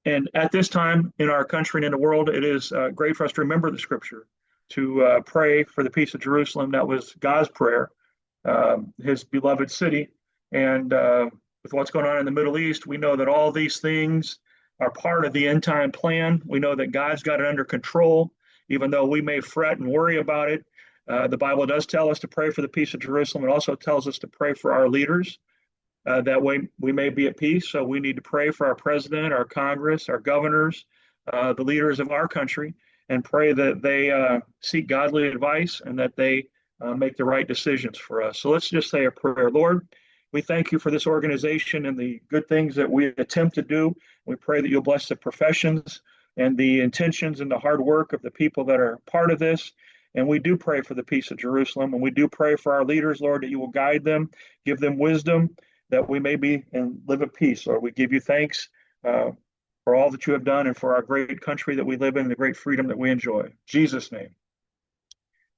And at this time in our country and in the world, it is great for us to remember the scripture, to pray for the peace of Jerusalem. That was God's prayer, his beloved city. And with what's going on in the Middle East, we know that all these things are part of the end time plan. We know that God's got it under control, even though we may fret and worry about it. The Bible does tell us to pray for the peace of Jerusalem. It also tells us to pray for our leaders. That way we may be at peace. So we need to pray for our president, our Congress, our governors, the leaders of our country, and pray that they seek godly advice and that they make the right decisions for us. So let's just say a prayer. Lord, we thank you for this organization and the good things that we attempt to do. We pray that you'll bless the professions and the intentions and the hard work of the people that are part of this. And we do pray for the peace of Jerusalem. And we do pray for our leaders, Lord, that you will guide them, give them wisdom, that we may be and live at peace. Lord, we give you thanks for all that you have done and for our great country that we live in, the great freedom that we enjoy. In Jesus' name.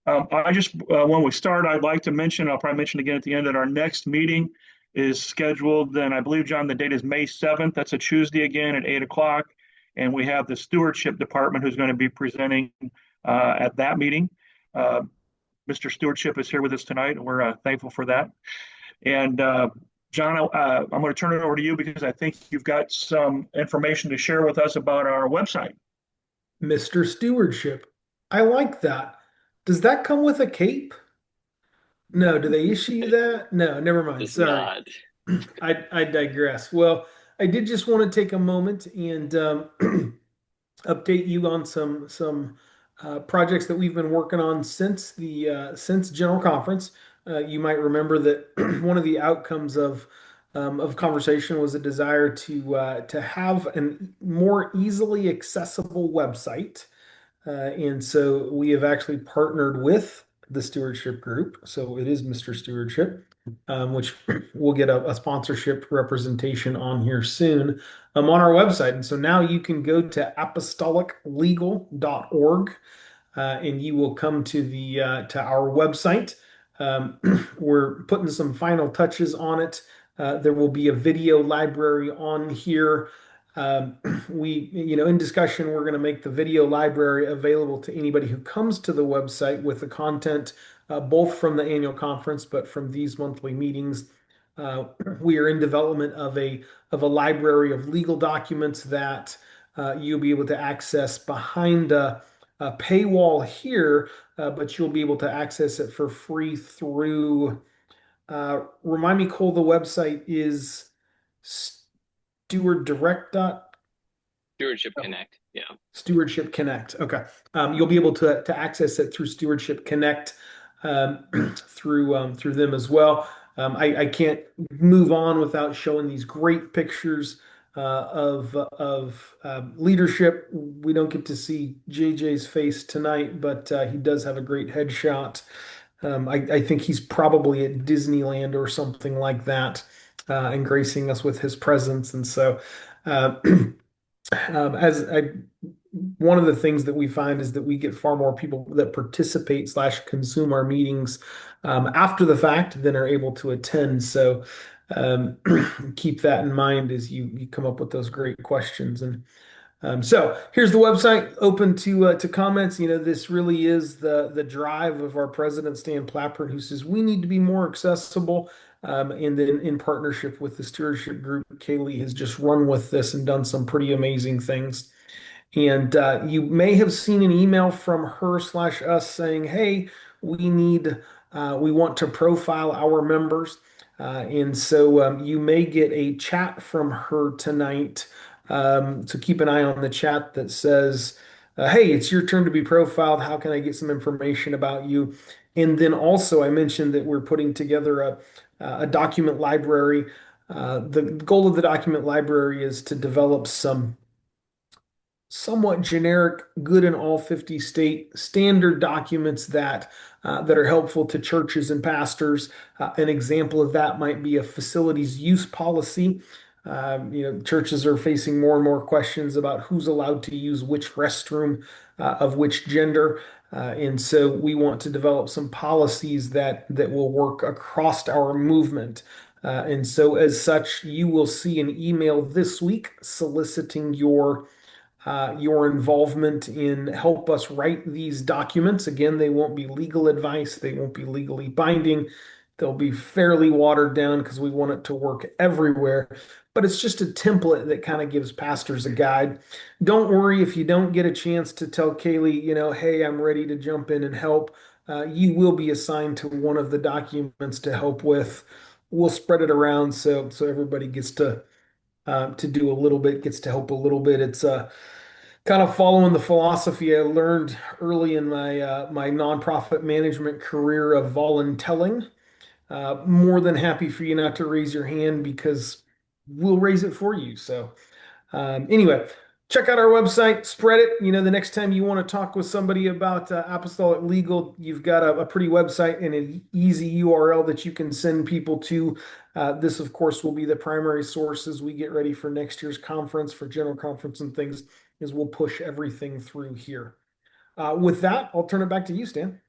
I just, when we start, I'd like to mention, I'll probably mention again at the end, that our next meeting is scheduled, and I believe, John, the date is May 7th. That's a Tuesday again at 8 o'clock. And we have the stewardship department who's going to be presenting at that meeting. Mr. Stewardship is here with us tonight, and we're thankful for that. And John, I'm going to turn it over to you because I think you've got some information to share with us about our website. Mr. Stewardship. I like that. Does that come with a cape? No, do they issue you that? No, never mind. Does Sorry. not. I digress. Well, I did just want to take a moment and update you on some projects that we've been working on since General Conference. You might remember that one of the outcomes of conversation was a desire to have a more easily accessible website. And so we have actually partnered with the Stewardship Group. So it is Mr. Stewardship, which we'll get a sponsorship representation on here soon on our website. And so now you can go to apostoliclegal.org and you will come to the to our website. We're putting some final touches on it. There will be a video library on here. In discussion, we're going to make the video library available to anybody who comes to the website with the content, both from the annual conference, but from these monthly meetings. We are in development of a library of legal documents that you'll be able to access behind a paywall here, but you'll be able to access it for free through. Remind me, Cole, the website is Steward Direct. Stewardship Connect. Yeah. Stewardship Connect. Okay. You'll be able to access it through Stewardship Connect through them as well. I can't move on without showing these great pictures of leadership. We don't get to see JJ's face tonight, but he does have a great headshot. I think he's probably at Disneyland or something like that, and gracing us with his presence. And so, uh, as I, one of the things that we find is that we get far more people that participate slash consume our meetings after the fact than are able to attend. So um, keep that in mind as you come up with those great questions. And so here's the website open to comments. This really is the drive of our president, Stan Plappert, who says we need to be more accessible. And then in partnership with the stewardship group, Kaylee has just run with this and done some pretty amazing things. And you may have seen an email from her slash us saying, "Hey, we want to profile our members." And so you may get a chat from her tonight. So keep an eye on the chat that says, "Hey, it's your turn to be profiled. How can I get some information about you?" And then also, I mentioned that we're putting together a document library. The goal of the document library is to develop some somewhat generic, good in all 50 state standard documents that are helpful to churches and pastors. An example of that might be a facilities use policy. Churches are facing more and more questions about who's allowed to use which restroom of which gender. And so we want to develop some policies that will work across our movement. And so, as such, you will see an email this week soliciting your involvement in help us write these documents. Again, they won't be legal advice, they won't be legally binding. They'll be fairly watered down because we want it to work everywhere. But it's just a template that kind of gives pastors a guide. Don't worry if you don't get a chance to tell Kaylee, hey, I'm ready to jump in and help. You will be assigned to one of the documents to help with. We'll spread it around so everybody gets to do a little bit, gets to help a little bit. It's kind of following the philosophy I learned early in my nonprofit management career of voluntelling. More than happy for you not to raise your hand because we'll raise it for you. So anyway, check out our website, spread it. The next time you want to talk with somebody about apostolic legal, you've got a pretty website and an easy URL that you can send people to. This, of course, will be the primary source as we get ready for next year's conference, for general conference and things, is we'll push everything through here. With that, I'll turn it back to you, Stan.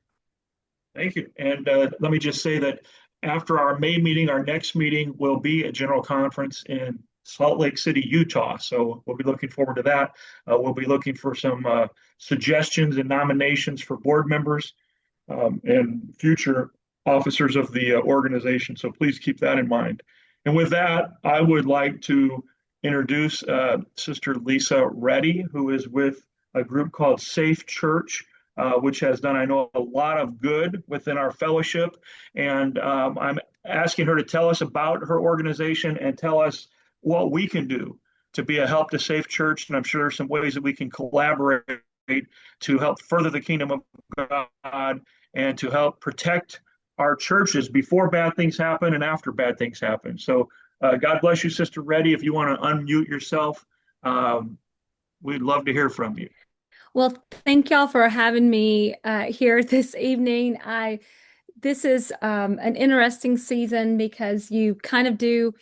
Thank you. And let me just say that after our May meeting, our next meeting will be a general conference in Salt Lake City, Utah. So we'll be looking forward to that. We'll be looking for some suggestions and nominations for board members and future officers of the organization. So please keep that in mind. And with that, I would like to introduce Sister Lisa Reddy, who is with a group called Safe Church, which has done, I know, a lot of good within our fellowship. And I'm asking her to tell us about her organization and tell us what we can do to be a help to Safe Church. And I'm sure there's some ways that we can collaborate to help further the kingdom of God and to help protect our churches before bad things happen and after bad things happen. So God bless you, Sister Reddy. If you want to unmute yourself, we'd love to hear from you. Well, thank y'all for having me here this evening. This is an interesting season because you kind of do.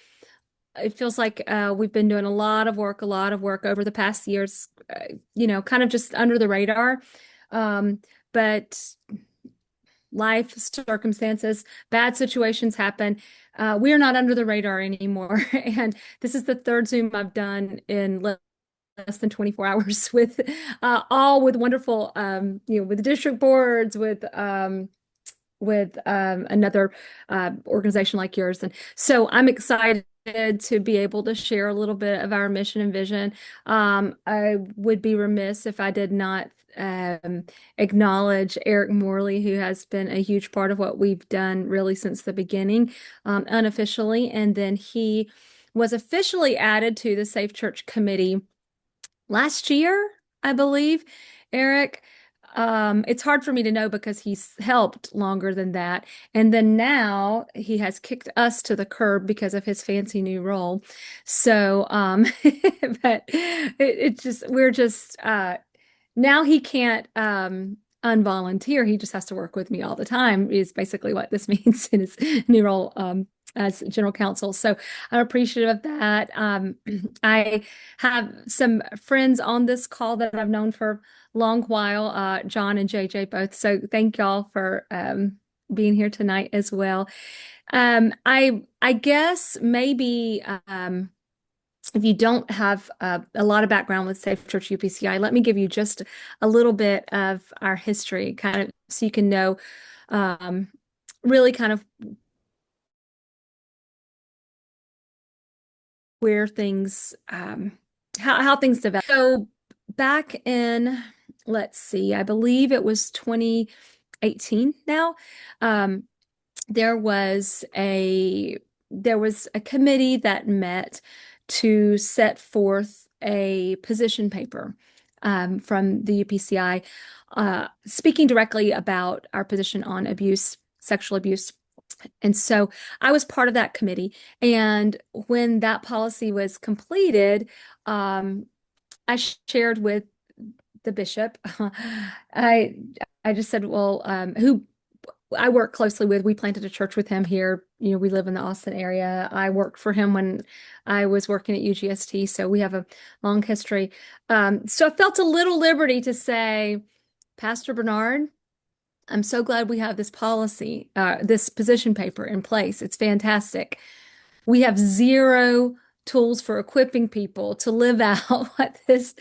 It feels like we've been doing a lot of work over the past years, kind of just under the radar. But life circumstances, bad situations happen. We are not under the radar anymore. And this is the third Zoom I've done in less than 24 hours with all with wonderful, with district boards, with another organization like yours. And so I'm excited to be able to share a little bit of our mission and vision. I would be remiss if I did not acknowledge Eric Morley, who has been a huge part of what we've done really since the beginning, unofficially. And then he was officially added to the Safe Church Committee last year, I believe. Eric, it's hard for me to know because he's helped longer than that. And then now he has kicked us to the curb because of his fancy new role. So, but we're just, now he can't, unvolunteer. He just has to work with me all the time is basically what this means in his new role, as general counsel. So I'm appreciative of that. I have some friends on this call that I've known for a long while, John and JJ both. So thank y'all for being here tonight as well. I guess maybe if you don't have a lot of background with Safe Church UPCI, let me give you just a little bit of our history, kind of so you can know really kind of where things, how things develop. So back in, let's see, I believe it was 2018 now, there was a committee that met to set forth a position paper from the UPCI, speaking directly about our position on abuse, sexual abuse. And so I was part of that committee. And when that policy was completed, I shared with the bishop. I just said, well, who I work closely with, we planted a church with him here. We live in the Austin area. I worked for him when I was working at UGST. So we have a long history. So I felt a little liberty to say, Pastor Bernard, I'm so glad we have this policy, this position paper in place. It's fantastic. We have zero tools for equipping people to live out what this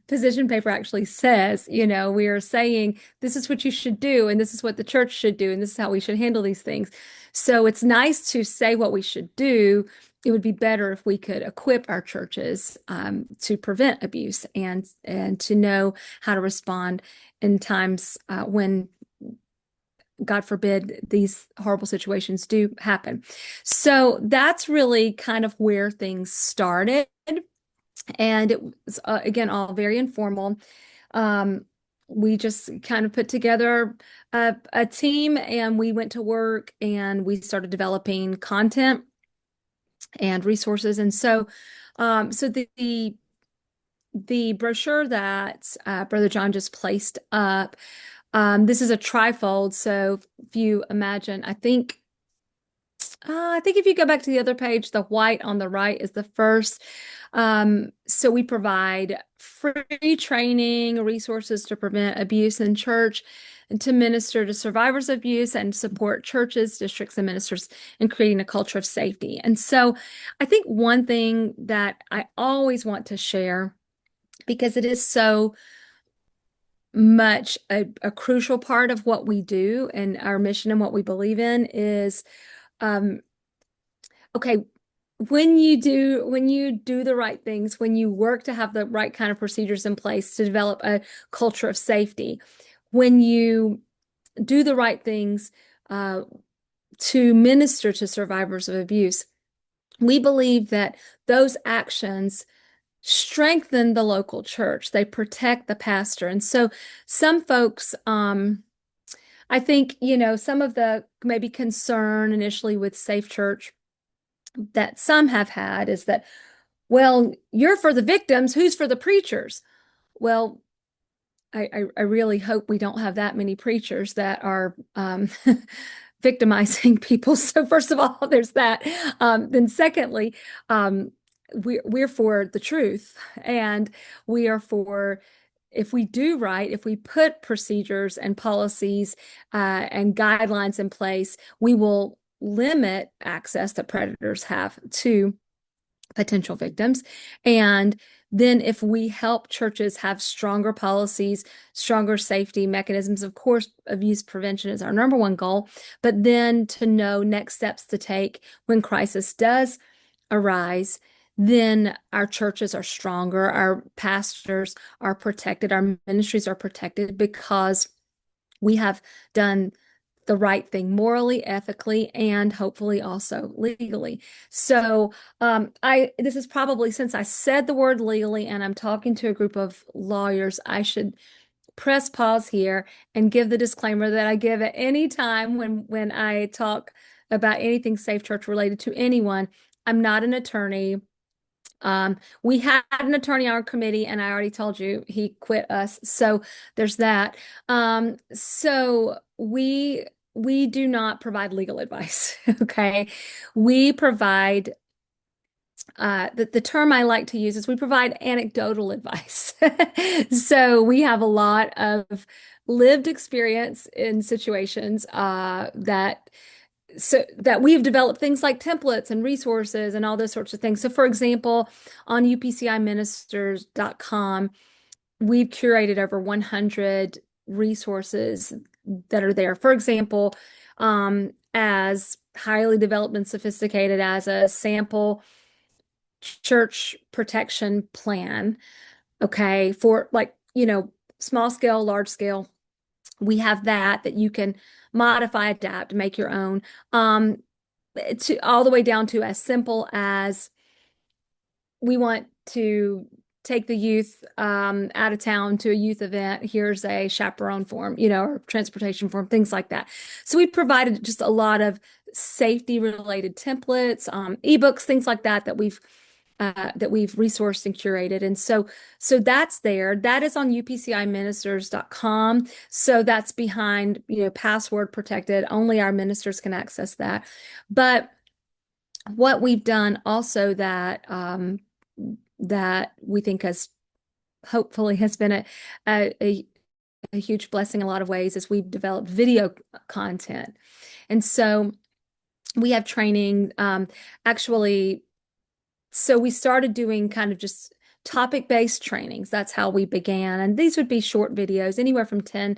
position paper actually says. We are saying this is what you should do, and this is what the church should do, and this is how we should handle these things. So it's nice to say what we should do. It would be better if we could equip our churches to prevent abuse and to know how to respond in times when, God forbid, these horrible situations do happen. So that's really kind of where things started. And it was, again, all very informal. We just kind of put together a team, and we went to work and we started developing content and resources. And so, so the brochure that Brother John just placed up, this is a trifold. So if you imagine, I think if you go back to the other page, the white on the right is the first. So we provide free training, resources to prevent abuse in church, and to minister to survivors of abuse, and support churches, districts, and ministers in creating a culture of safety. And so I think one thing that I always want to share, because it is so much a crucial part of what we do and our mission and what we believe in, is okay, when you do the right things, when you work to have the right kind of procedures in place to develop a culture of safety, when you do the right things to minister to survivors of abuse, we believe that those actions strengthen the local church. They protect the pastor. And so some folks, I think, some of the maybe concern initially with Safe Church that some have had is that, well, you're for the victims, who's for the preachers? Well, I really hope we don't have that many preachers that are victimizing people. So first of all, there's that. Then secondly, we're for the truth, and we are for, if we do right, if we put procedures and policies and guidelines in place, we will limit access that predators have to potential victims. And then if we help churches have stronger policies, stronger safety mechanisms, of course, abuse prevention is our number one goal, but then to know next steps to take when crisis does arise, then our churches are stronger, our pastors are protected, our ministries are protected, because we have done the right thing morally, ethically, and hopefully also legally. So this is probably, since I said the word legally and I'm talking to a group of lawyers, I should press pause here and give the disclaimer that I give at any time when I talk about anything Safe Church related to anyone. I'm not an attorney. We had an attorney on our committee, and I already told you he quit us. So there's that. So we do not provide legal advice. Okay. We provide the term I like to use is we provide anecdotal advice. So we have a lot of lived experience in situations that we've developed things like templates and resources and all those sorts of things. So for example, on upciministers.com, we've curated over 100 resources that are there. For example, as highly developed and sophisticated as a sample church protection plan, okay, for small scale, large scale. We have that you can modify, adapt, make your own, to all the way down to as simple as, we want to take the youth out of town to a youth event. Here's a chaperone form, or transportation form, things like that. So we provided just a lot of safety related templates, ebooks, things like that we've resourced and curated. And so that's there. That is on upciministers.com. So that's behind, password protected. Only our ministers can access that. But what we've done also that we think hopefully has been a huge blessing in a lot of ways, is we've developed video content. And so we have training, actually. So we started doing kind of just topic-based trainings. That's how we began. And these would be short videos, anywhere from 10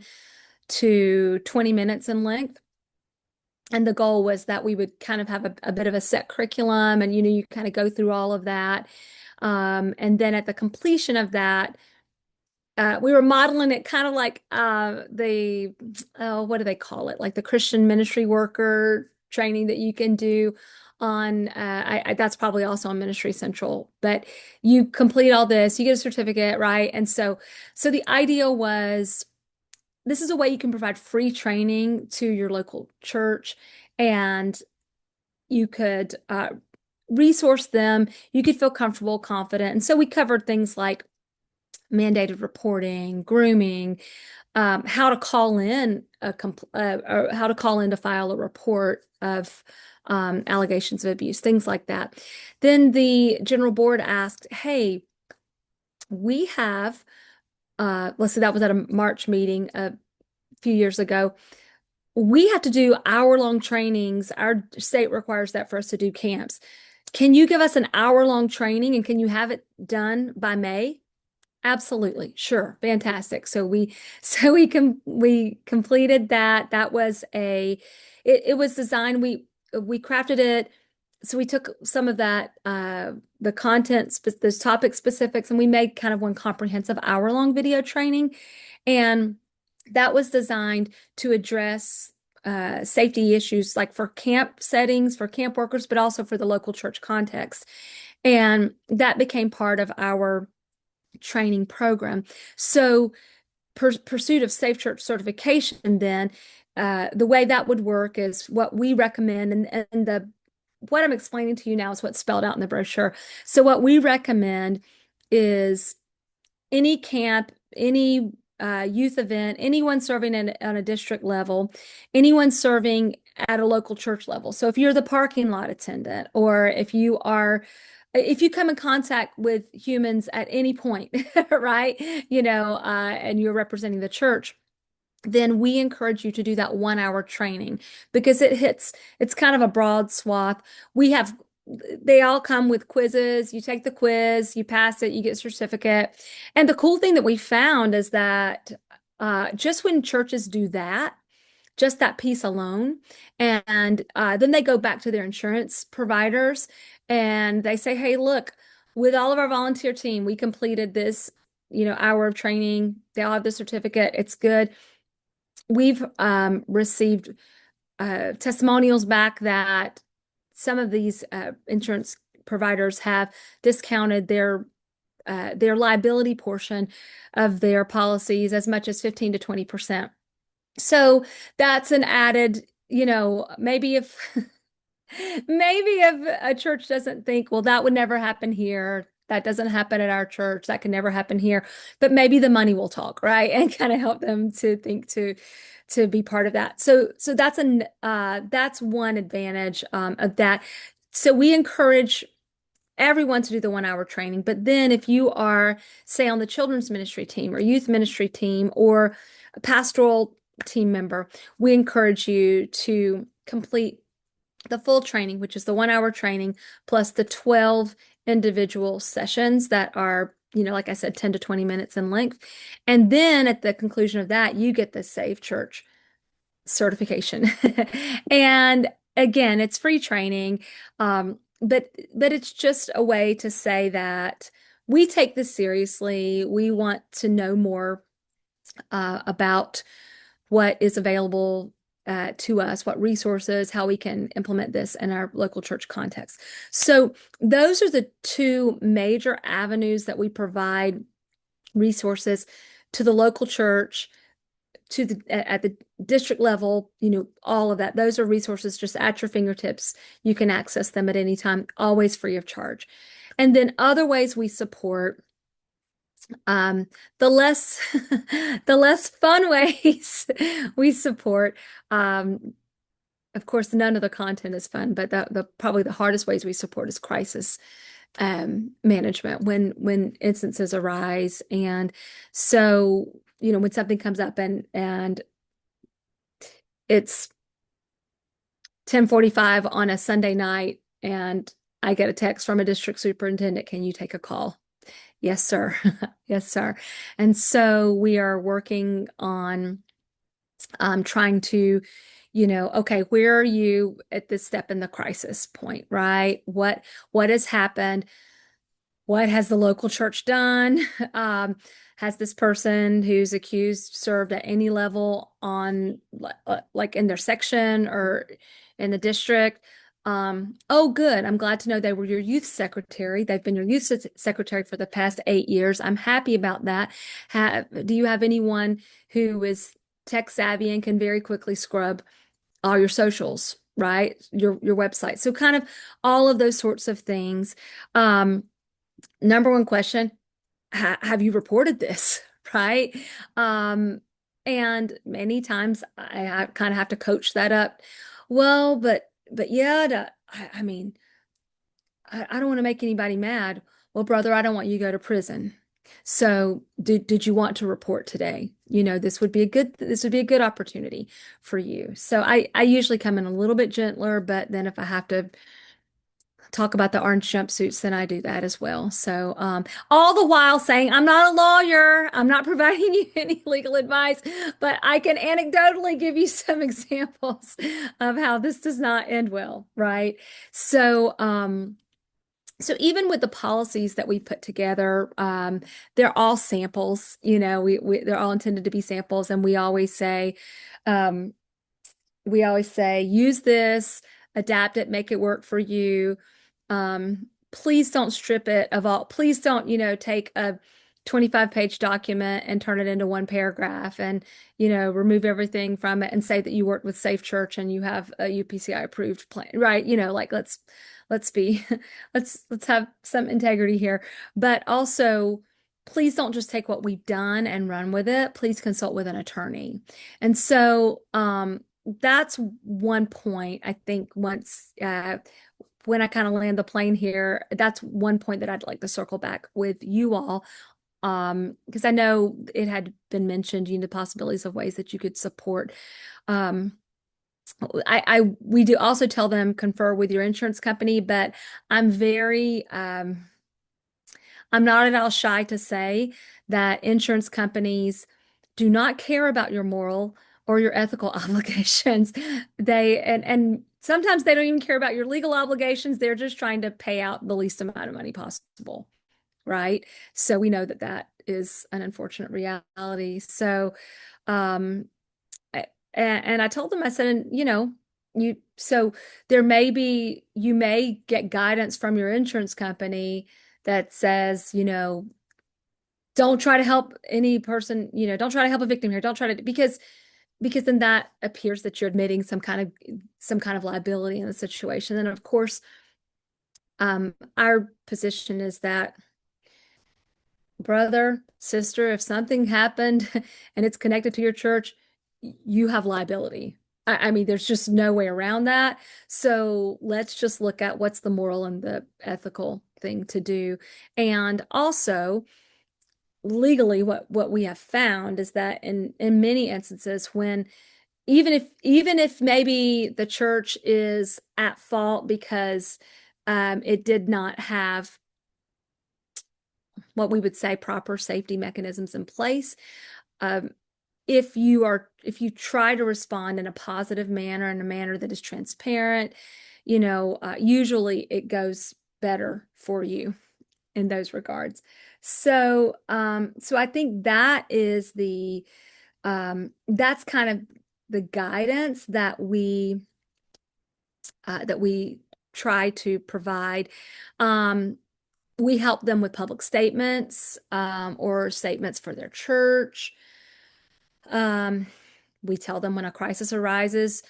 to 20 minutes in length. And the goal was that we would kind of have a bit of a set curriculum, and you kind of go through all of that. And then at the completion of that, we were modeling it kind of like what do they call it? Like the Christian ministry worker training that you can do on, that's probably also on Ministry Central, but you complete all this, you get a certificate, right? And so the idea was, this is a way you can provide free training to your local church, and you could resource them. You could feel comfortable, confident. And so we covered things like mandated reporting, grooming, how to call in or how to call in to file a report of allegations of abuse, things like that. Then the general board asked, "Hey, we have." Let's say that was at a March meeting a few years ago. We have to do hour-long trainings. Our state requires that for us to do camps. Can you give us an hour-long training, and can you have it done by May? Absolutely. Sure. Fantastic. So we completed that. That was it was designed. We crafted it. So we took some of that, the content, those topic specifics, and we made kind of one comprehensive hour-long video training. And that was designed to address safety issues, like for camp settings, for camp workers, but also for the local church context. And that became part of our training program. So pursuit of Safe Church certification, then the way that would work is what we recommend, and what I'm explaining to you now is what's spelled out in the brochure. So what we recommend is any camp, any youth event, anyone serving on a district level, anyone serving at a local church level. So if you're the parking lot attendant, or if you come in contact with humans at any point, right, and you're representing the church, then we encourage you to do that 1 hour training, because it's kind of a broad swath. They all come with quizzes. You take the quiz, you pass it, you get a certificate. And the cool thing that we found is that just when churches do that, just that piece alone, and then they go back to their insurance providers and they say, "Hey, look, with all of our volunteer team, we completed this, hour of training. They all have the certificate. It's good." We've received testimonials back that some of these insurance providers have discounted their liability portion of their policies as much as 15 to 20%. So that's an added, maybe if a church doesn't think, well, that would never happen here, that doesn't happen at our church, that can never happen here, but maybe the money will talk, right? And kind of help them to think to be part of that. So that's one advantage of that. So we encourage everyone to do the 1 hour training. But then if you are, say, on the children's ministry team or youth ministry team or a pastoral team member, we encourage you to complete the full training, which is the 1 hour training plus the 12 individual sessions that are, like I said, 10 to 20 minutes in length. And then at the conclusion of that, you get the Safe Church certification. And again, it's free training. But it's just a way to say that we take this seriously. We want to know more about what is available to us, what resources, how we can implement this in our local church context. So those are the two major avenues that we provide resources to the local church, at the district level, all of that. Those are resources just at your fingertips. You can access them at any time, always free of charge. And then other ways we support, the less fun ways we support. Of course, none of the content is fun, but probably the hardest ways we support is crisis management when instances arise. And so, when something comes up and it's 10:45 on a Sunday night, and I get a text from a district superintendent, can you take a call? Yes, sir. Yes, sir. And so we are working on trying to, okay, where are you at this step in the crisis point, right? What has happened? What has the local church done? Has this person who's accused served at any level on like in their section or in the district? Oh, good. I'm glad to know they were your youth secretary. They've been your youth secretary for the past 8 years. I'm happy about that. Do you have anyone who is tech savvy and can very quickly scrub all your socials, right? Your website. So kind of all of those sorts of things. Number one question, have you reported this? Right? And many times I kind of have to coach that up. Well, but yeah, I mean, I don't want to make anybody mad. Well, brother, I don't want you to go to prison. So did you want to report today? This would be a good opportunity for you. So I usually come in a little bit gentler, but then if I have to talk about the orange jumpsuits, then I do that as well. So all the while saying, I'm not a lawyer, I'm not providing you any legal advice, but I can anecdotally give you some examples of how this does not end well, right? So even with the policies that we put together, they're all samples. They're all intended to be samples, and um, we always say, use this, adapt it, make it work for you. Please don't strip it of all. Please don't, take a 25-page document and turn it into one paragraph and, remove everything from it and say that you worked with Safe Church and you have a UPCI approved plan, right? Like let's be, let's have some integrity here, but also please don't just take what we've done and run with it. Please consult with an attorney. And so, that's one point. I think once when I kind of land the plane here, that's one point that I'd like to circle back with you all, because I know it had been mentioned, the possibilities of ways that you could support. We do also tell them confer with your insurance company, but I'm not at all shy to say that insurance companies do not care about your moral or your ethical obligations. And sometimes they don't even care about your legal obligations. They're just trying to pay out the least amount of money possible, right? So we know that that is an unfortunate reality. So, and I told them, I said, so you may get guidance from your insurance company that says, don't try to help any person, don't try to help a victim here. Don't try to, because then that appears that you're admitting some kind of liability in the situation. And of course, our position is that, brother, sister, if something happened and it's connected to your church, you have liability. I mean, there's just no way around that. So let's just look at what's the moral and the ethical thing to do. And also, legally, what we have found is that in many instances, when even if maybe the church is at fault because it did not have what we would say proper safety mechanisms in place, if you try to respond in a positive manner, in a manner that is transparent, usually it goes better for you in those regards. So I think that is that's kind of the guidance that we try to provide. We help them with public statements or statements for their church. We tell them when a crisis arises,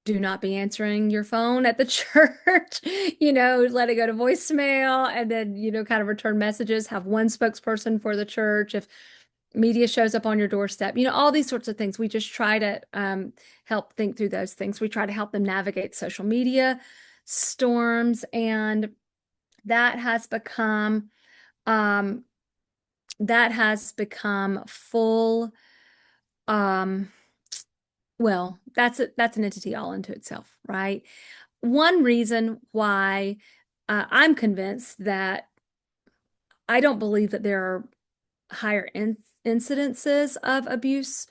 do not be answering your phone at the church, let it go to voicemail and then, kind of return messages, have one spokesperson for the church. If media shows up on your doorstep, all these sorts of things. We just try to help think through those things. We try to help them navigate social media storms, and that has become full well, that's an entity all unto itself, right? One reason why I'm convinced that I don't believe that there are higher incidences of abuse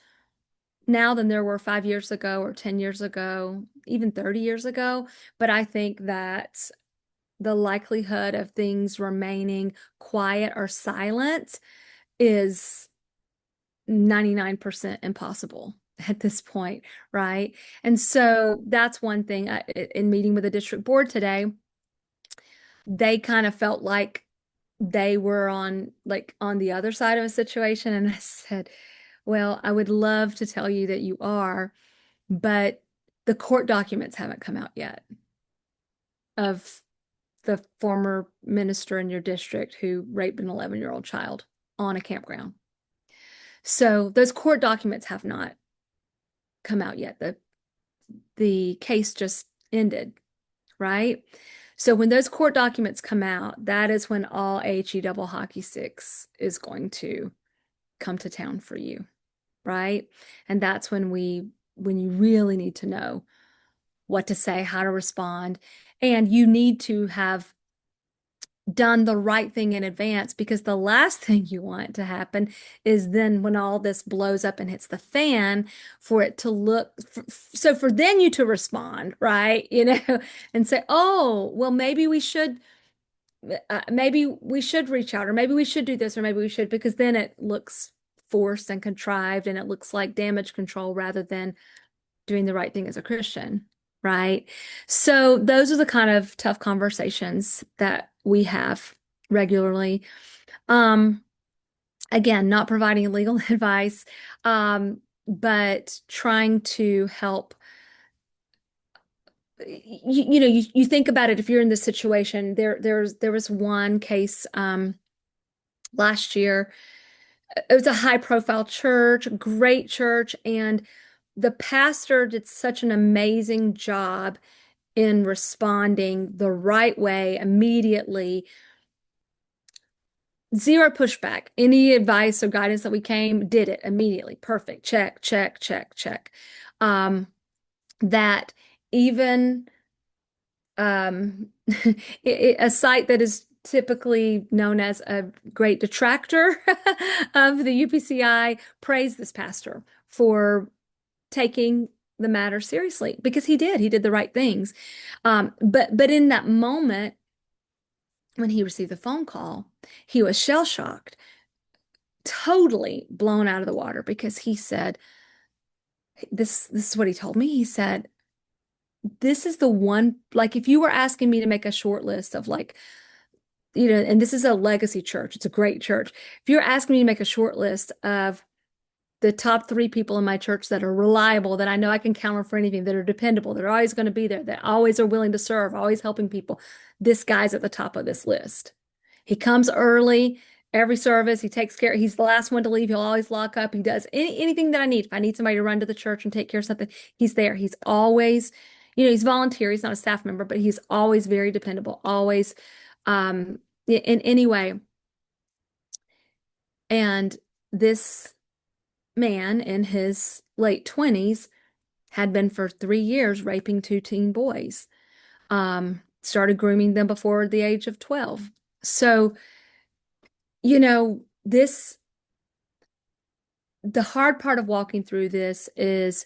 now than there were 5 years ago or 10 years ago, even 30 years ago. But I think that the likelihood of things remaining quiet or silent is 99% impossible at this point, right? And so that's one thing. In meeting with the district board today, they kind of felt like they were on the other side of a situation. And I said, well, I would love to tell you that you are, but the court documents haven't come out yet of the former minister in your district who raped an 11-year-old child on a campground. So those court documents have not come out yet. The case just ended, right? So when those court documents come out, that is when all AHE double hockey sticks is going to come to town for you, right? And that's when you really need to know what to say, how to respond, and you need to have done the right thing in advance, because the last thing you want to happen is then when all this blows up and hits the fan, for it to look so for then you to respond, right? And say, oh, well, maybe we should reach out, or maybe we should do this, or maybe we should, because then it looks forced and contrived, and it looks like damage control rather than doing the right thing as a Christian, right? So those are the kind of tough conversations that we have regularly. Again, not providing legal advice, but trying to help. You think about it. If you're in this situation, there was one case last year. It was a high profile church, great church, and the pastor did such an amazing job in responding the right way immediately. Zero pushback. Any advice or guidance that we did it immediately. Perfect. Check, check, check, check. That even a site that is typically known as a great detractor of the UPCI praised this pastor for taking the matter seriously, because he did the right things. But in that moment, when he received the phone call, he was shell-shocked, totally blown out of the water, because he said, this is what he told me. He said, this is the one, like, if you were asking me to make a short list of, like, and this is a legacy church, it's a great church. If you're asking me to make a short list of the top 3 people in my church that are reliable, that I know I can count on for anything, that are dependable, that are always going to be there, that always are willing to serve, always helping people, this guy's at the top of this list. He comes early every service. He takes care. He's the last one to leave. He'll always lock up. He does anything that I need. If I need somebody to run to the church and take care of something, he's there. He's always, he's volunteer. He's not a staff member, but he's always very dependable, always in any way. And this man in his late 20s had been for 3 years raping 2 teen boys. Started grooming them before the age of 12. So, the hard part of walking through this is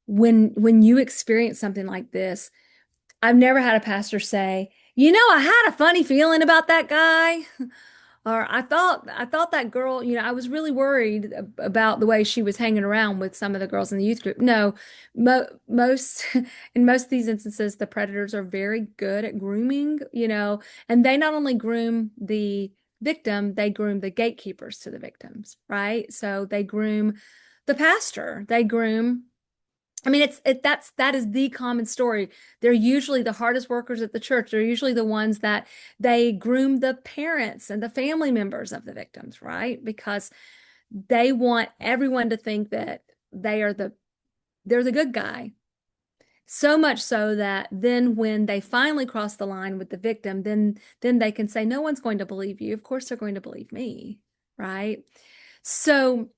when you experience something like this. I've never had a pastor say, I had a funny feeling about that guy. Or I thought that girl, I was really worried about the way she was hanging around with some of the girls in the youth group. No, most in most of these instances, the predators are very good at grooming, and they not only groom the victim, they groom the gatekeepers to the victims, right? So they groom the pastor, they groom. I mean, that is the common story. They're usually the hardest workers at the church. They're usually the ones that they groom the parents and the family members of the victims, right? Because they want everyone to think that they're the good guy. So much so that then when they finally cross the line with the victim, then they can say, no one's going to believe you. Of course they're going to believe me, right? So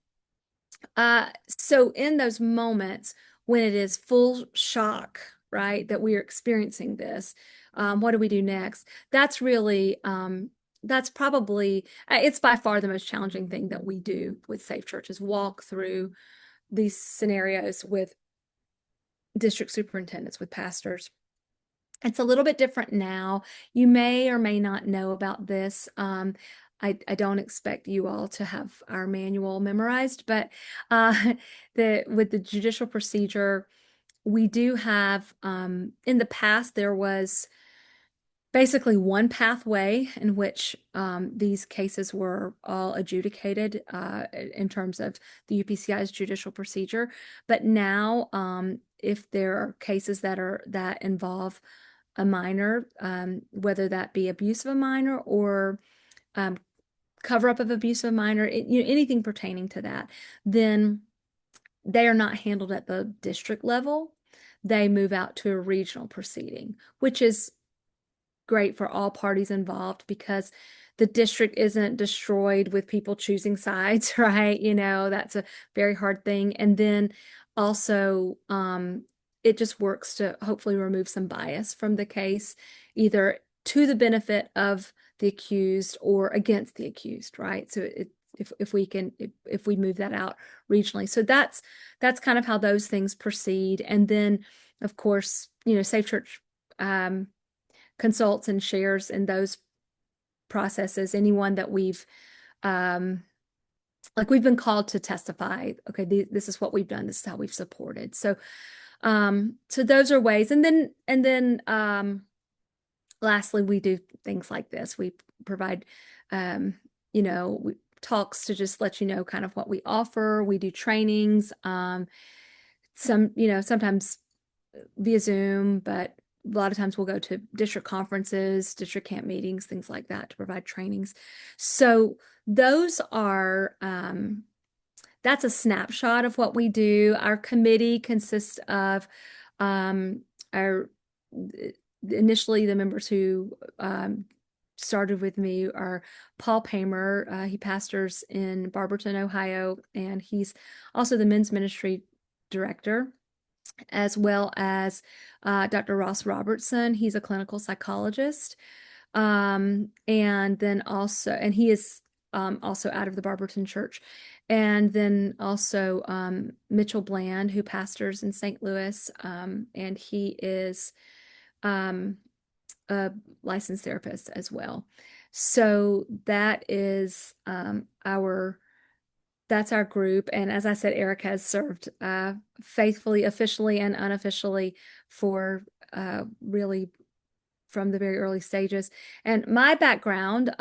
in those moments, when it is full shock, right, that we are experiencing this, what do we do next? That's really, that's probably, it's by far the most challenging thing that we do with Safe Church is walk through these scenarios with district superintendents, with pastors. It's a little bit different now. You may or may not know about this. I don't expect you all to have our manual memorized, but with the judicial procedure, we do have, in the past, there was basically one pathway in which these cases were all adjudicated in terms of the UPCI's judicial procedure. But now, if there are cases that involve a minor, whether that be abuse of a minor or cover up of abuse of a minor, anything pertaining to that, then they are not handled at the district level. They move out to a regional proceeding, which is great for all parties involved because the district isn't destroyed with people choosing sides, right? That's a very hard thing. And then also, it just works to hopefully remove some bias from the case, either to the benefit of the accused or against the accused, right? So if we move that out regionally. So that's kind of how those things proceed. And then, of course, Safe Church consults and shares in those processes. Anyone that we've been called to testify, okay, this is what we've done, this is how we've supported. So those are ways. And then lastly, we do things like this. We provide talks to just let you know kind of what we offer. We do trainings, sometimes via Zoom, but a lot of times we'll go to district conferences, district camp meetings, things like that to provide trainings. So those are, that's a snapshot of what we do. Our committee consists of initially the members who started with me are Paul Paymer. He pastors in Barberton, Ohio, and he's also the men's ministry director, as well as Dr. Ross Robertson. He's a clinical psychologist. And he is also out of the Barberton Church. And then also Mitchell Bland, who pastors in St. Louis, and he is a licensed therapist as well. So that is that's our group. And as I said, Eric has served faithfully, officially and unofficially for really from the very early stages. And my background,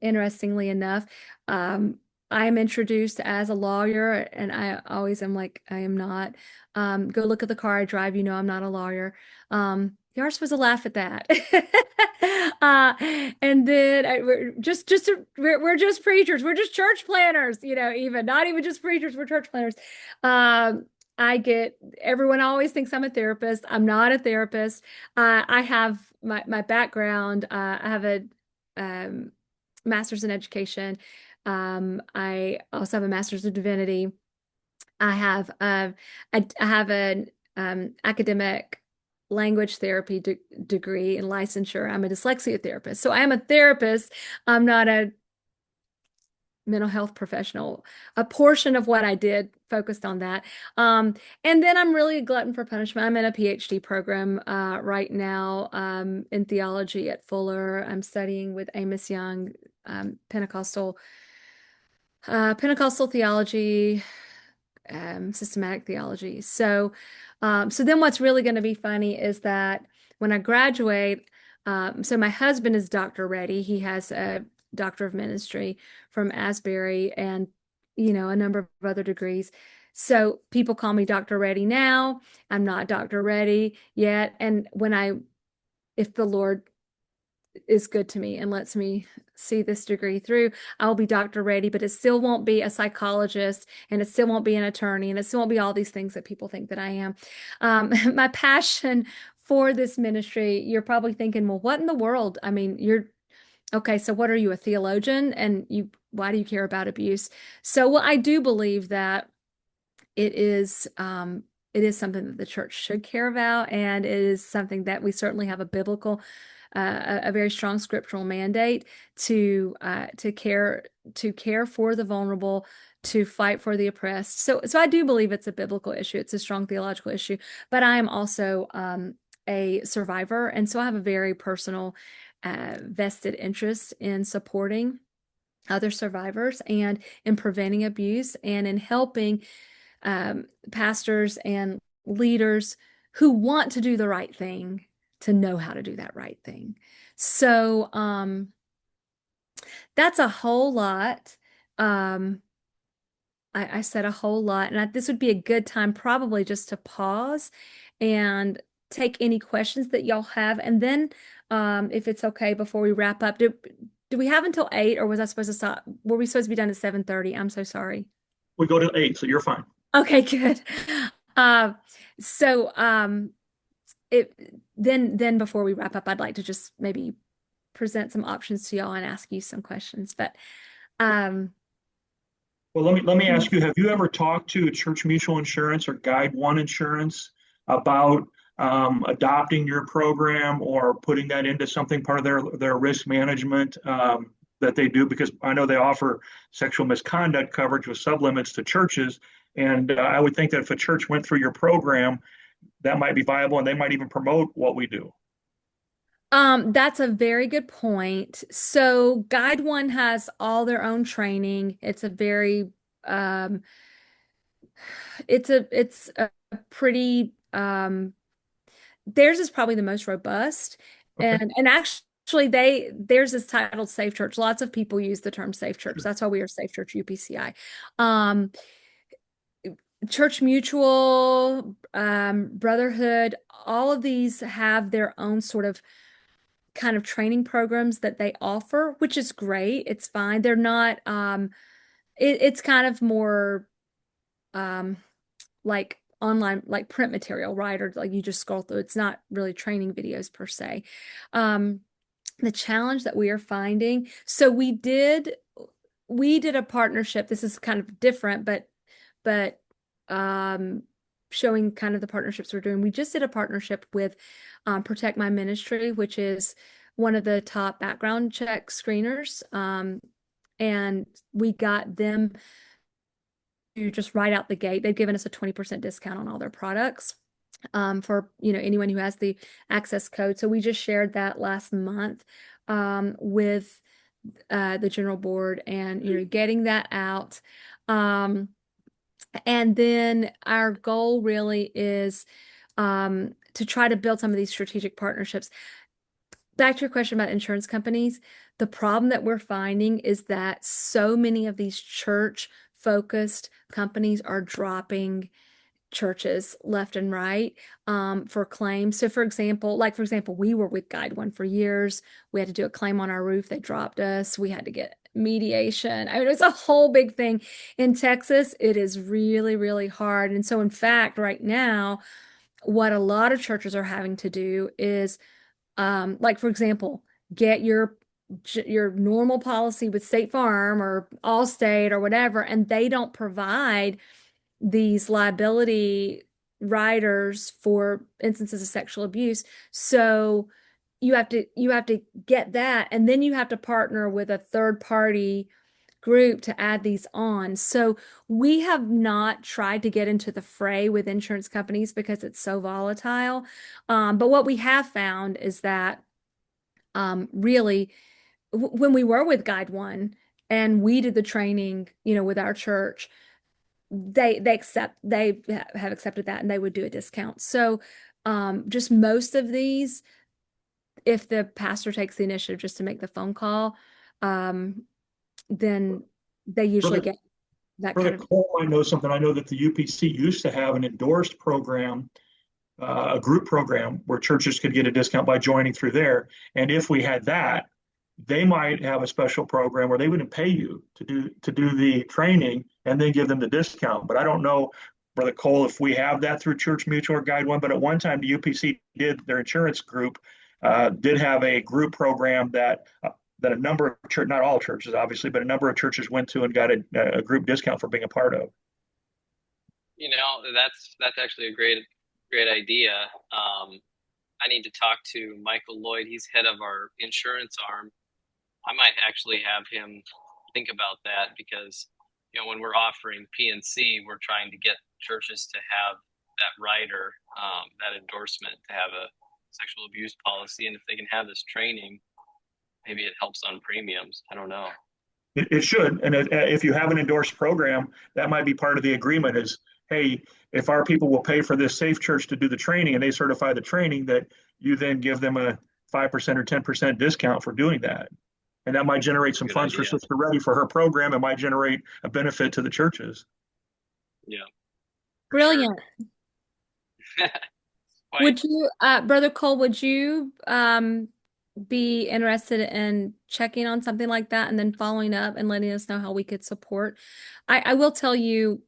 interestingly enough, I am introduced as a lawyer, and I always am like, I am not. Go look at the car I drive, I'm not a lawyer. You're supposed to laugh at that. And then we're just preachers. We're just church planners, even not even just preachers. We're church planners. Everyone always thinks I'm a therapist. I'm not a therapist. I have my background. I have a master's in education. I also have a master's in divinity. I have an academic language therapy degree and licensure. I'm a dyslexia therapist. So I am a therapist. I'm not a mental health professional. A portion of what I did focused on that. And then I'm really a glutton for punishment. I'm in a PhD program right now in theology at Fuller. I'm studying with Amos Young, Pentecostal theology, systematic theology. So then what's really going to be funny is that when I graduate, so my husband is Dr. Reddy. He has a Doctor of Ministry from Asbury and, a number of other degrees. So people call me Dr. Reddy now. I'm not Dr. Reddy yet. And if the Lord is good to me and lets me see this degree through, I'll be Dr. Reddy, but it still won't be a psychologist, and it still won't be an attorney, and it still won't be all these things that people think that I am. My passion for this ministry, you're probably thinking, well, what in the world? I mean, okay, so what are you, a theologian? And why do you care about abuse? So, well, I do believe that it is it is something that the church should care about, and it is something that we certainly have a biblical, a very strong scriptural mandate to care for the vulnerable, to fight for the oppressed. So I do believe it's a biblical issue. It's a strong theological issue, but I am also a survivor, and so I have a very personal vested interest in supporting other survivors and in preventing abuse and in helping pastors and leaders who want to do the right thing to know how to do that right thing. So that's a whole lot. I said a whole lot, and this would be a good time probably just to pause and take any questions that y'all have. And then if it's okay, before we wrap up, do we have until 8, or was I supposed to stop? Were we supposed to be done at 7:30? I'm so sorry. We go to 8, so you're fine. Okay, good. So then before we wrap up, I'd like to just maybe present some options to y'all and ask you some questions. But Well, let me ask you, have you ever talked to Church Mutual Insurance or Guide One Insurance about adopting your program or putting that into something part of their risk management that they do? Because I know they offer sexual misconduct coverage with sublimits to churches. And I would think that if a church went through your program, that might be viable, and they might even promote what we do. That's a very good point. So Guide One has all their own training. It's a very it's a pretty theirs is probably the most robust. Okay. And actually theirs is titled Safe Church. Lots of people use the term Safe Church. That's why we are Safe Church UPCI. Church Mutual, Brotherhood, all of these have their own sort of kind of training programs that they offer, which is great. It's fine. They're not it's kind of more like online, like print material, right? Or like you just scroll through. It's not really training videos per se. The challenge that we are finding, so we did a partnership. This is kind of different, but showing kind of the partnerships we're doing. We just did a partnership with Protect My Ministry, which is one of the top background check screeners. And we got them to just right out the gate. They've given us a 20% discount on all their products for anyone who has the access code. So we just shared that last month with the general board, and getting that out. And then our goal really is to try to build some of these strategic partnerships. Back to your question about insurance companies, the problem that we're finding is that so many of these church-focused companies are dropping churches left and right for claims. So for example, we were with Guide One for years. We had to do a claim on our roof. They dropped us. We had to get mediation. I mean, it was a whole big thing. In Texas, it is really, really hard. And so in fact, right now, what a lot of churches are having to do is, like for example, get your normal policy with State Farm or Allstate or whatever, and they don't provide these liability riders for instances of sexual abuse. So you have to get that, and then you have to partner with a third party group to add these on. So we have not tried to get into the fray with insurance companies because it's so volatile. But what we have found is that really, when we were with Guide One and we did the training, with our church, they have accepted that, and they would do a discount. So just most of these, if the pastor takes the initiative just to make the phone call, then they usually get that kind of. Cole, I know something. I know that the UPC used to have an endorsed program, a group program where churches could get a discount by joining through there. And if we had that, they might have a special program where they wouldn't pay you to do the training and then give them the discount. But I don't know, Brother Cole, if we have that through Church Mutual or Guide One. But at one time, the UPC their insurance group did have a group program that a number of church, not all churches obviously, but a number of churches went to and got a group discount for being a part of. That's actually a great idea. I need to talk to Michael Lloyd. He's head of our insurance arm. I might actually have him think about that because, when we're offering PNC, we're trying to get churches to have that rider, that endorsement to have a sexual abuse policy. And if they can have this training, maybe it helps on premiums. I don't know. It should. And if you have an endorsed program, that might be part of the agreement is, hey, if our people will pay for this Safe Church to do the training and they certify the training, that you then give them a 5% or 10% discount for doing that. And that might generate some Good funds for idea. Sister Ready for her program. It might generate a benefit to the churches. Yeah. Brilliant. Quite. Would you, Brother Cole, would you be interested in checking on something like that and then following up and letting us know how we could support? I will tell you,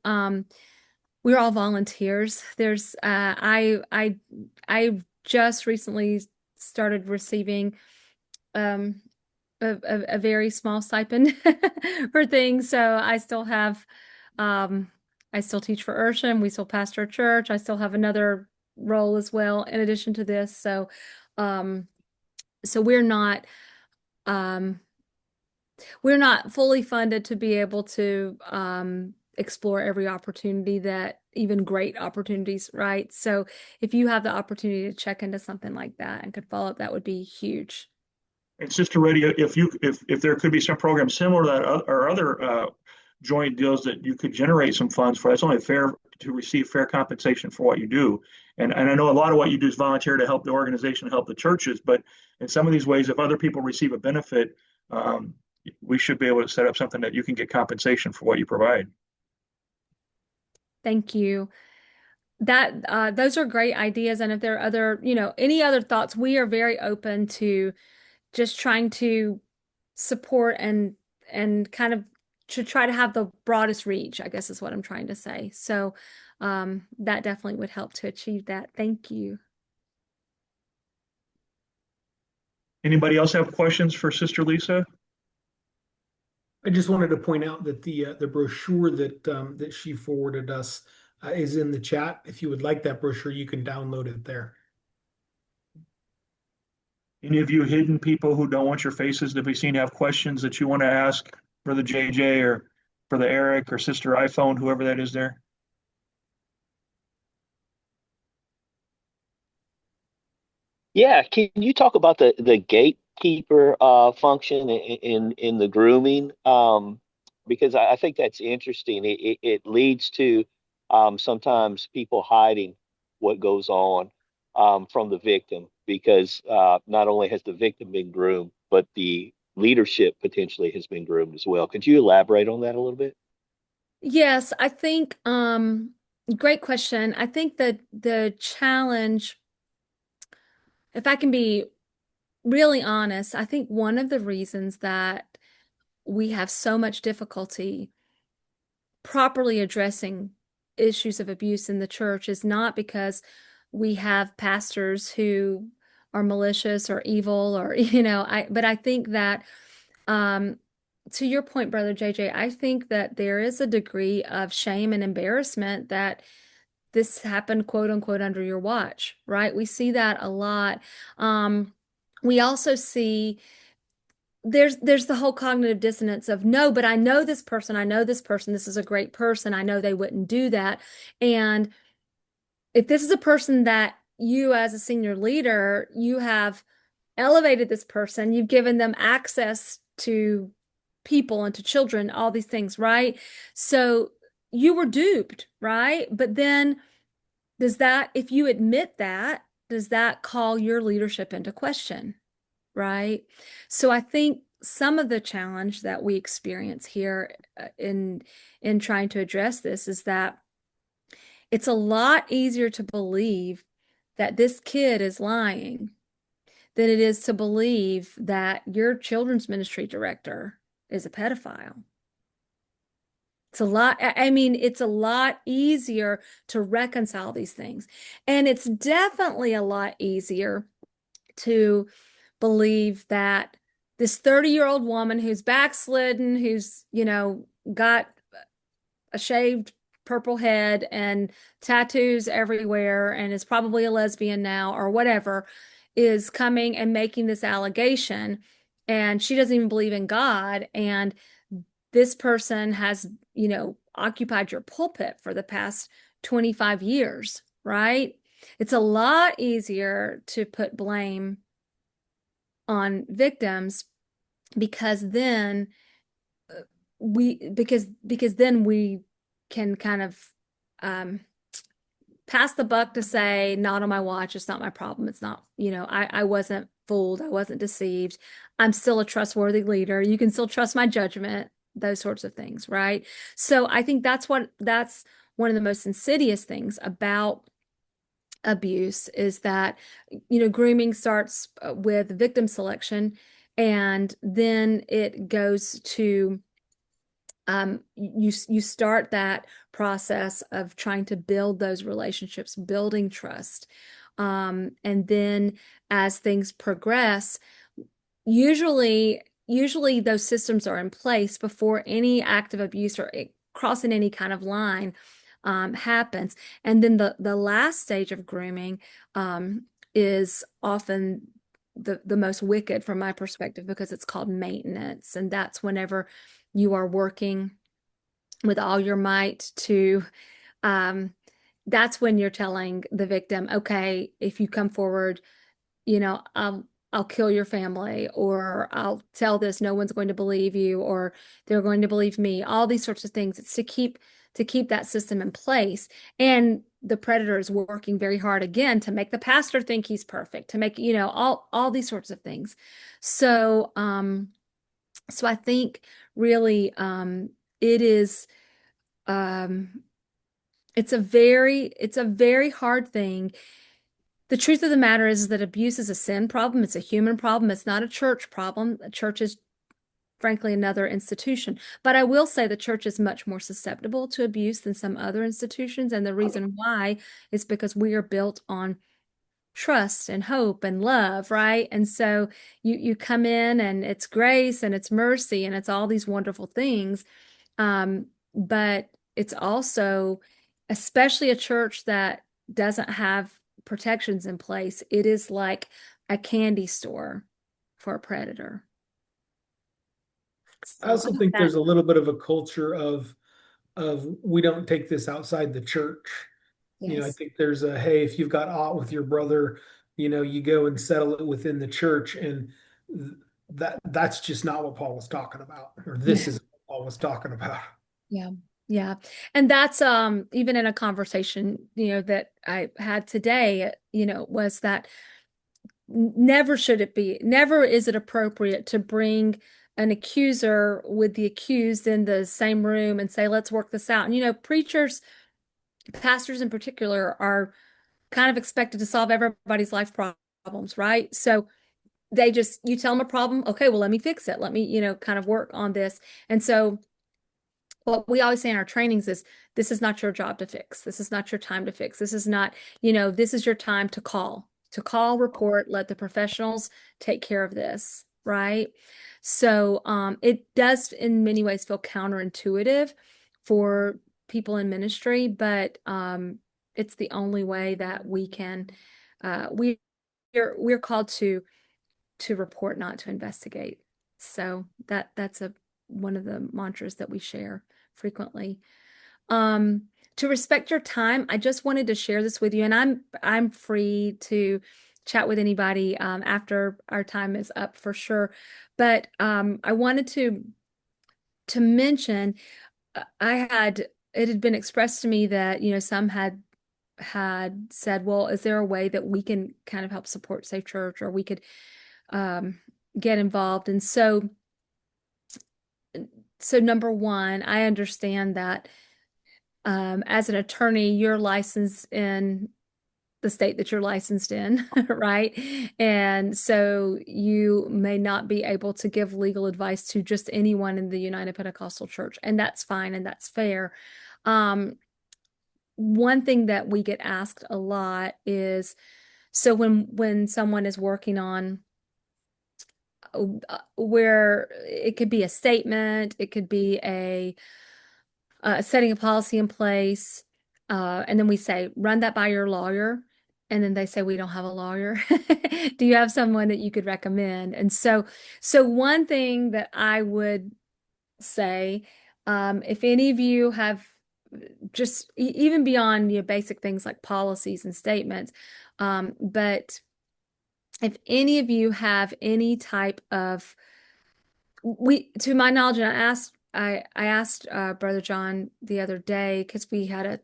we're all volunteers. There's I just recently started receiving a very small stipend for things. So I still have I still teach for Urshan. We still pastor a church. I still have another role as well in addition to this. So so we're not fully funded to be able to explore every opportunity, that even great opportunities, right? So if you have the opportunity to check into something like that and could follow up, that would be huge. And Sister Ready, if there could be some program similar to that or other joint deals that you could generate some funds for, that's only fair to receive fair compensation for what you do. And I know a lot of what you do is volunteer to help the organization, help the churches, but in some of these ways, if other people receive a benefit, we should be able to set up something that you can get compensation for what you provide. Thank you. That those are great ideas. And if there are other, any other thoughts, we are very open to just trying to support and kind of to try to have the broadest reach, I guess is what I'm trying to say. So that definitely would help to achieve that. Thank you. Anybody else have questions for Sister Lisa? I just wanted to point out that the brochure that she forwarded us is in the chat. If you would like that brochure, you can download it there. Any of you hidden people who don't want your faces to be seen have questions that you want to ask for the JJ or for the Eric or Sister iPhone, whoever that is there? Yeah, can you talk about the gatekeeper function in the grooming? Because I think that's interesting. It leads to sometimes people hiding what goes on from the victim because not only has the victim been groomed, but the leadership potentially has been groomed as well. Could you elaborate on that a little bit? Yes, I think great question. I think that the challenge, if I can be really honest, I think one of the reasons that we have so much difficulty properly addressing issues of abuse in the church is not because we have pastors who are malicious or evil or, but I think that, to your point, Brother JJ, I think that there is a degree of shame and embarrassment that this happened, quote unquote, under your watch, right? We see that a lot. We also see there's the whole cognitive dissonance of no, but I know this person, this is a great person, I know they wouldn't do that. And if this is a person that you as a senior leader, you have elevated this person, you've given them access to people and to children, all these things, right? So you were duped, right? But then if you admit that, does that call your leadership into question? Right? So I think some of the challenge that we experience here in trying to address this is that it's a lot easier to believe that this kid is lying than it is to believe that your children's ministry director is a pedophile. It's a lot easier to reconcile these things. And it's definitely a lot easier to believe that this 30-year-old woman who's backslidden, who's, got a shaved purple head and tattoos everywhere and is probably a lesbian now or whatever, is coming and making this allegation, and she doesn't even believe in God, and this person has, occupied your pulpit for the past 25 years, right? It's a lot easier to put blame on victims because then we can kind of pass the buck to say, not on my watch, it's not my problem. It's not, I wasn't fooled, I wasn't deceived. I'm still a trustworthy leader. You can still trust my judgment, those sorts of things, right? So I think that's one of the most insidious things about abuse is that, grooming starts with victim selection, and then it goes to you start that process of trying to build those relationships, building trust. And then as things progress, usually those systems are in place before any act of abuse or crossing any kind of line happens. And then the last stage of grooming is often the most wicked from my perspective, because it's called maintenance. And that's whenever you are working with all your might to, that's when you're telling the victim, okay, if you come forward, I'll kill your family, or I'll tell this, no one's going to believe you, or they're going to believe me, all these sorts of things. It's to keep that system in place. And the predator is working very hard again to make the pastor think he's perfect, to make, all these sorts of things. So, so I think really, it is, it's a very hard thing. The truth of the matter is that abuse is a sin problem. It's a human problem. It's not a church problem. A church is, frankly, another institution. But I will say the church is much more susceptible to abuse than some other institutions. And the reason why is because we are built on trust and hope and love, right? And so you come in and it's grace and it's mercy and it's all these wonderful things. But it's also, especially a church that doesn't have protections in place, it is like a candy store for a predator. I also So think there's a little bit of a culture of we don't take this outside the church. I yes. think there's a, hey, if you've got aught with your brother, you go and settle it within the church, and that's just not what Paul was talking about, or this is what Paul was talking about. Yeah. Yeah. And that's even in a conversation, that I had today, was that never is it appropriate to bring an accuser with the accused in the same room and say, let's work this out. And preachers, pastors in particular, are kind of expected to solve everybody's life problems, right? So you tell them a problem, okay, well, let me fix it. Let me, kind of work on this. And so what we always say in our trainings is, this is not your job to fix. This is not your time to fix. This is not, this is your time to call, report, let the professionals take care of this, right? So it does in many ways feel counterintuitive for people in ministry, but it's the only way that we can, we're called to report, not to investigate. So that's one of the mantras that we share frequently. To respect your time, I just wanted to share this with you, and I'm free to chat with anybody after our time is up for sure. But I wanted to mention, it had been expressed to me that some had said, well, is there a way that we can kind of help support Safe Church, or we could get involved? And so number one, I understand that as an attorney, you're licensed in the state that you're licensed in, right? And so you may not be able to give legal advice to just anyone in the United Pentecostal Church, and that's fine and that's fair. One thing that we get asked a lot is, so when someone is working on where it could be a statement, it could be setting a policy in place, and then we say, run that by your lawyer. And then they say, we don't have a lawyer. Do you have someone that you could recommend? And so one thing that I would say, if any of you have just even beyond basic things like policies and statements, but if any of you have any type of, to my knowledge, and I asked Brother John the other day because we have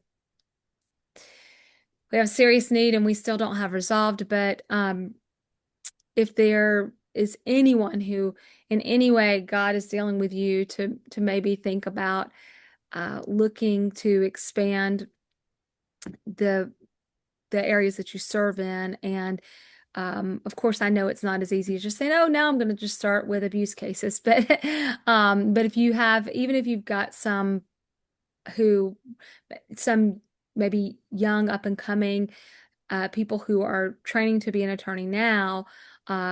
a serious need and we still don't have resolved, but if there is anyone who in any way God is dealing with you to maybe think about looking to expand the areas that you serve in, and of course, I know it's not as easy as just saying, "Oh, now I'm going to just start with abuse cases." But if you have, even if you've got some maybe young up and coming people who are training to be an attorney now,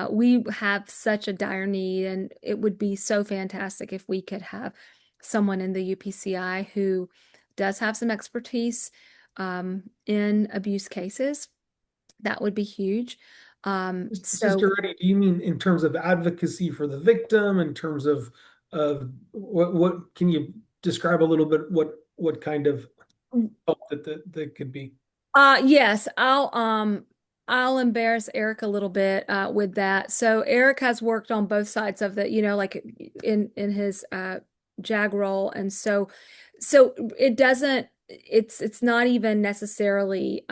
we have such a dire need, and it would be so fantastic if we could have someone in the UPCI who does have some expertise in abuse cases. That would be huge. Sister Eddie, do you mean in terms of advocacy for the victim, in terms of what can you describe a little bit what kind of help that could be? Yes, I'll embarrass Eric a little bit with that. So Eric has worked on both sides of the, like in his JAG role, and so it doesn't. It's not even necessarily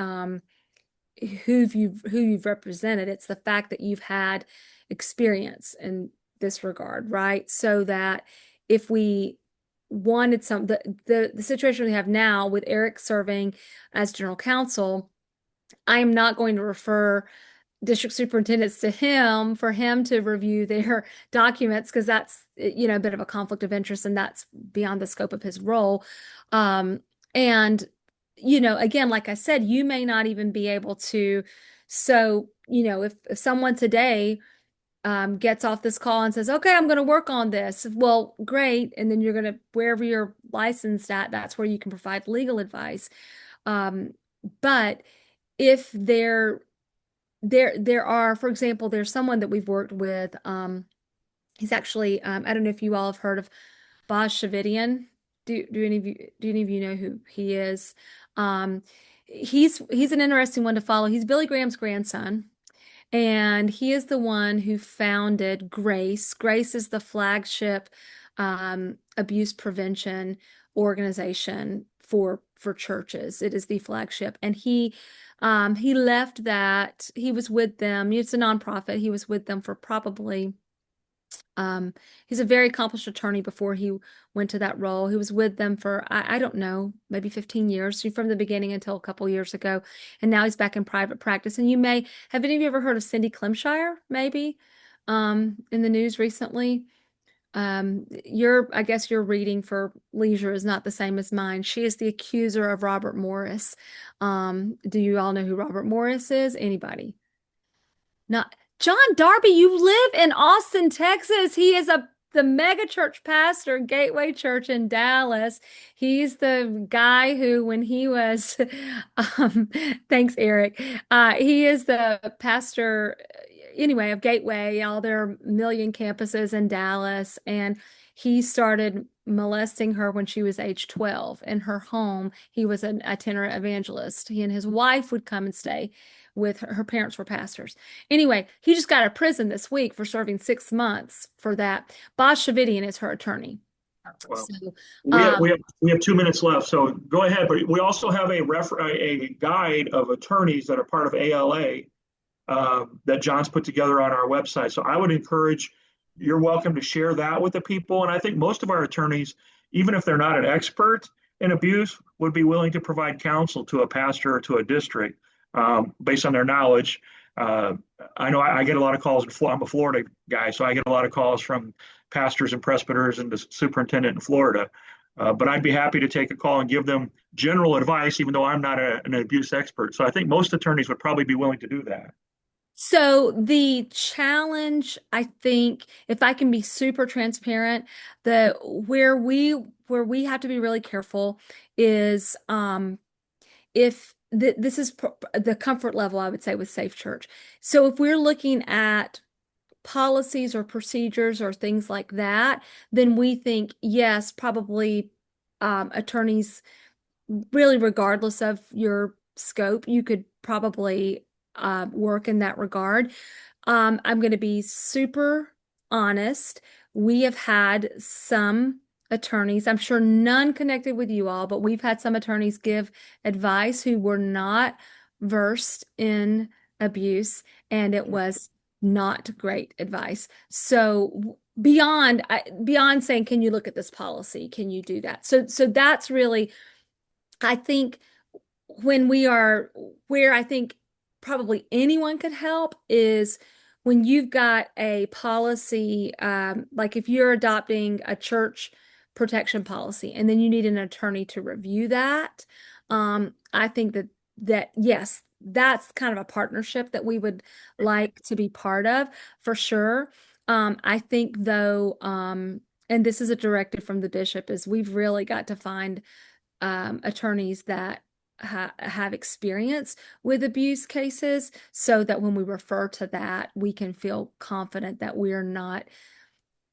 who you've represented. It's the fact that you've had experience in this regard, right? So that if we wanted the situation we have now with Eric serving as general counsel, I am not going to refer district superintendents to him for him to review their documents, because that's a bit of a conflict of interest, and that's beyond the scope of his role. And again, like I said, you may not even be able to. So if someone today gets off this call and says, "Okay, I'm going to work on this," well, great, and then you're going to, wherever you're licensed at, that's where you can provide legal advice. But if there are, for example, there's someone that we've worked with. He's actually, I don't know if you all have heard of Boz Shavidian. Do any of you know who he is? He's an interesting one to follow. He's Billy Graham's grandson, and he is the one who founded Grace. Grace is the flagship abuse prevention organization for churches. It is the flagship, and he left that. He was with them. It's a nonprofit. He was with them for probably. He's a very accomplished attorney before he went to that role. He was with them for, I don't know, maybe 15 years, from the beginning until a couple years ago. And now he's back in private practice. And have any of you ever heard of Cindy Clemshire, maybe, in the news recently? I guess your reading for leisure is not the same as mine. She is the accuser of Robert Morris. Do you all know who Robert Morris is? Anybody? Not John Darby. You live in Austin, Texas. He is the mega church pastor, Gateway Church in Dallas. He's the guy who, when he was, thanks, Eric. He is the pastor, anyway, of Gateway, all their million campuses in Dallas. And he started molesting her when she was age 12 in her home. He was an itinerant evangelist. He and his wife would come and stay with her. Her parents were pastors. Anyway, he just got out of prison this week for serving 6 months for that. Boz Shavidian is her attorney. Well, So, we have 2 minutes left, so go ahead. But we also have a guide of attorneys that are part of ALA that John's put together on our website. So I would encourage, you're welcome to share that with the people. And I think most of our attorneys, even if they're not an expert in abuse, would be willing to provide counsel to a pastor or to a district based on their knowledge. I know I get a lot of calls. I'm a Florida guy, so I get a lot of calls from pastors and presbyters and the superintendent in Florida. But I'd be happy to take a call and give them general advice, even though I'm not an abuse expert. So I think most attorneys would probably be willing to do that. So the challenge, I think, if I can be super transparent, the where we have to be really careful is if this is the comfort level, I would say, with Safe Church. So if we're looking at policies or procedures or things like that, then we think, yes, probably attorneys, really, regardless of your scope, you could probably work in that regard. I'm going to be super honest. We have had some attorneys, I'm sure none connected with you all, but we've had some attorneys give advice who were not versed in abuse, and it was not great advice. So beyond saying, can you look at this policy? Can you do that? So that's really, I think, where I think probably anyone could help is when you've got a policy, like if you're adopting a church protection policy and then you need an attorney to review that. I think that yes, that's kind of a partnership that we would like to be part of for sure. I think though, and this is a directive from the bishop, is we've really got to find attorneys that have experience with abuse cases so that when we refer to that, we can feel confident that we're not,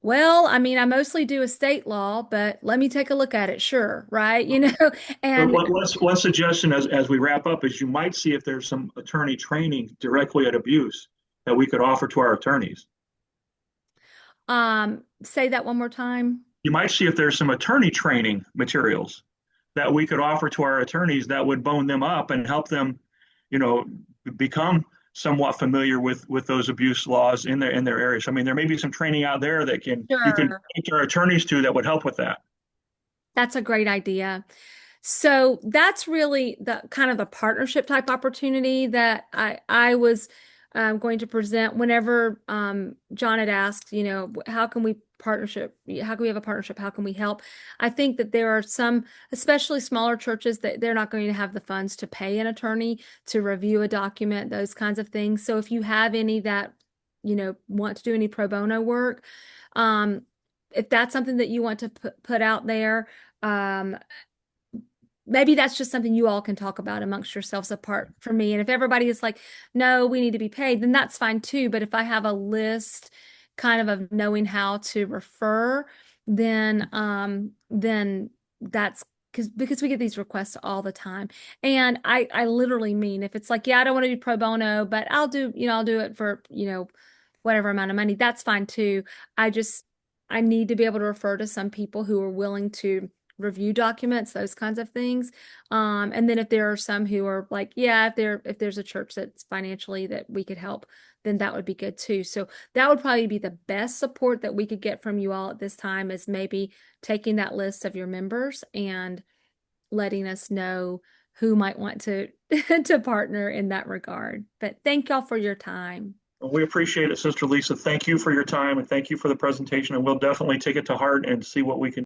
well, I mean, I mostly do estate law, but let me take a look at it. Sure. Right. But And one suggestion as we wrap up is you might see if there's some attorney training directly at abuse that we could offer to our attorneys. say that one more time. You might see if there's some attorney training materials that we could offer to our attorneys that would bone them up and help them, become somewhat familiar with those abuse laws in their areas. I mean, there may be some training out there that you can Sure. take our attorneys to that would help with that. That's a great idea. So that's really the kind of the partnership type opportunity that I was going to present whenever John had asked, how can we partnership? How can we have a partnership? How can we help? I think that there are some, especially smaller churches, that they're not going to have the funds to pay an attorney to review a document, those kinds of things. So if you have any that, want to do any pro bono work, if that's something that you want to put out there, maybe that's just something you all can talk about amongst yourselves apart from me. And if everybody is like, no, we need to be paid, then that's fine too. But if I have a list kind of knowing how to refer, then that's because we get these requests all the time. And I literally mean, if it's like, yeah, I don't want to do pro bono, but I'll do it for, whatever amount of money, that's fine too. I need to be able to refer to some people who are willing to review documents, those kinds of things. And then if there are some who are like, yeah, if there's a church that's financially that we could help, then that would be good too. So that would probably be the best support that we could get from you all at this time, is maybe taking that list of your members and letting us know who might want to to partner in that regard. But thank y'all for your time. We appreciate it, Sister Lisa. Thank you for your time and thank you for the presentation. And we'll definitely take it to heart and see what we can